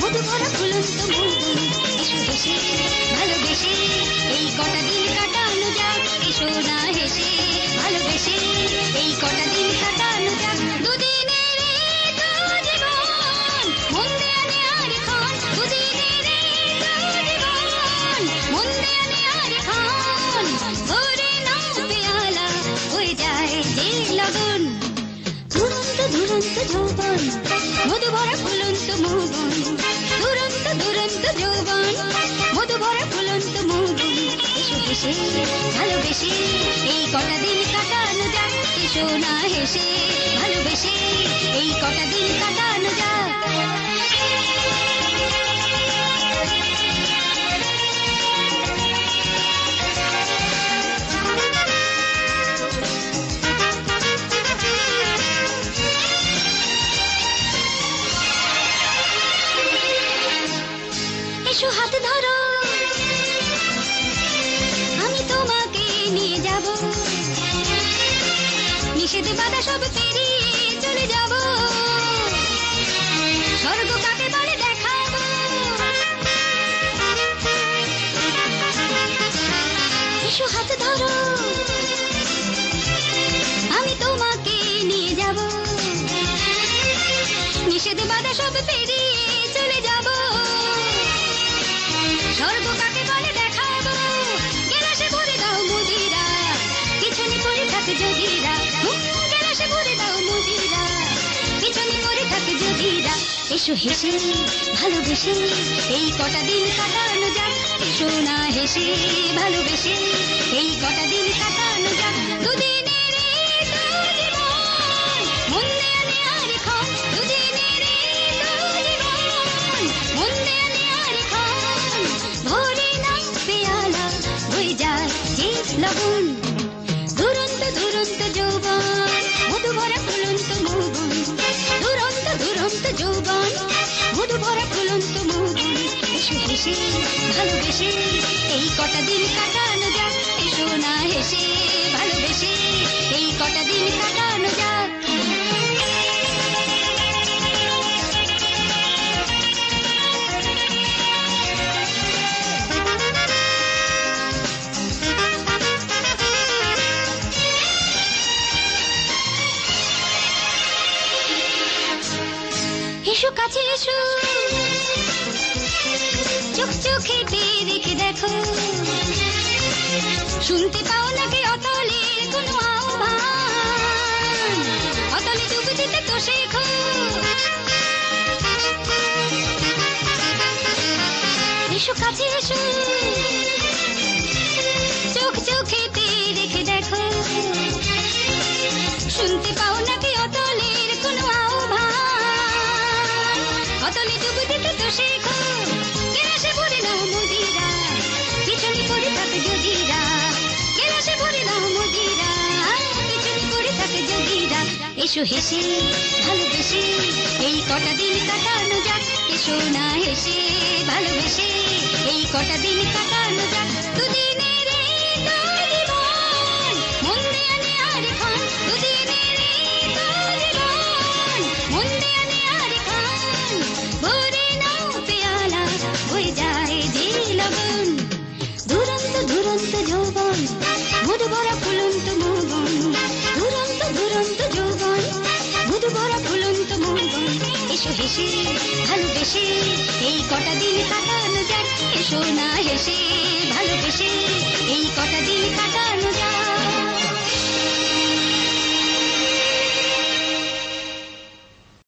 মধু ভরা ফুলন্ত মন, এসো হেসে ভালোবেসে এই কটা দিন কাটানো যাক, এসো না হেসে ভালোবেসে এই কটা দিন কাটানো যাক। দুদিনের এই তো জীবন, মন দেয়ালে আর এখন, দুদিনের এই তো জীবন, মন দেয়ালে আর এখন, ভরে নাও পেয়ালা হয়ে যায় যে লগন। দুরন্ত দুরন্ত যৌবন, মধু ভরা ফুলন্ত মৌবন, দুরন্ত দুরন্ত যৌবন, মধু ভরা ফুলন্ত মৌবন, এসো হেসে ভালোবেসে এই কটা দিন কাটানো যাক, এসো না হেসে ভালোবেসে এই কটা দিন কাটানো যাক। এসো হাত ধরো, আমি তোমাকে নিয়ে যাব, নিষেধ বাধা সব পেরিয়ে চলে যাব, স্বর্গ কাকে বলে দেখাবো। এসো হাত ধরো, আমি তোমাকে নিয়ে যাব, নিষেধ বাধা সব পেরিয়ে চলে যাব, স্বর্গ কাকে বলে দেখাবো। গেলাসে ভরে দাও মুদিরা, পিছনে পড়ে থাকে যোগীরা, গেলাসে ভরে দাও মুদিরা, পিছনে পড়ে থাকে যোগীরা। এসো হেসে ভালোবেসে এই কটা দিন কাটানো যাক, এসো না হেসে ভালোবেসে এই কটা দিন কাটানো যাক। দুদিনের এই তো জীবন, মন দেয়ালে আর এখন, দুদিনের এই তো জীবন, মন দেয়ালে আর এখন, ভরে নাও পেয়ালা হয়ে যায় যে লগন। দুরন্ত দুরন্ত যৌবন, মধু ভরা ফুলন্ত মৌবন, দুরন্ত দুরন্ত যৌবন, মধু ভরা ফুলন্ত মৌবন, এসো হেসে ভালোবেসে এই কটা দিন কাটানো যাক, এসো না হেসে ভালোবেসে এই কটা দিন কাটানো যাক। এসো কাছে এসো, চোখ চোখেতে রেখে দেখো, শুনতে পাও নাকি অতলের কোনো আহ্বান, অতলে ডুবে যেতে তো শেখো। এসো কাছে এসো, চোখ চোখেতে রেখে দেখো, শুনতে পাও নাকি অতলের কোনো আহ্বান, অতলে ডুবে যেতে তো শেখো। গেলাসে ভরে নাও মুদিরা, পিছনে পড়ে থাকে যোগীরা, গেলাসে ভরে নাও মুদিরা, পিছনে পড়ে থাকে যোগীরা। এসো হেসে ভালোবেসে এই কটা দিন কাটানো যাক, এসো না হেসে ভালোবেসে এই কটা দিন কাটানো যাক। দুদিনের এই তো জীবন, মন দেয়ালে আর এখন, দুদিনের এই তো জীবন, মন দেয়ালে আর এখন, ভরে নাও পেয়ালা হয়ে যায় যে লগন। দুরন্ত দুরন্ত যৌবন, মধু ভরা ফুলন্ত মৌবন, দুরন্ত দুরন্ত যৌবন, মধু ভরা ফুলন্ত মৌবন, এসো হেসে ভালোবেসে এই কটা দিন কাটানো যাক, এসো না হেসে ভালোবেসে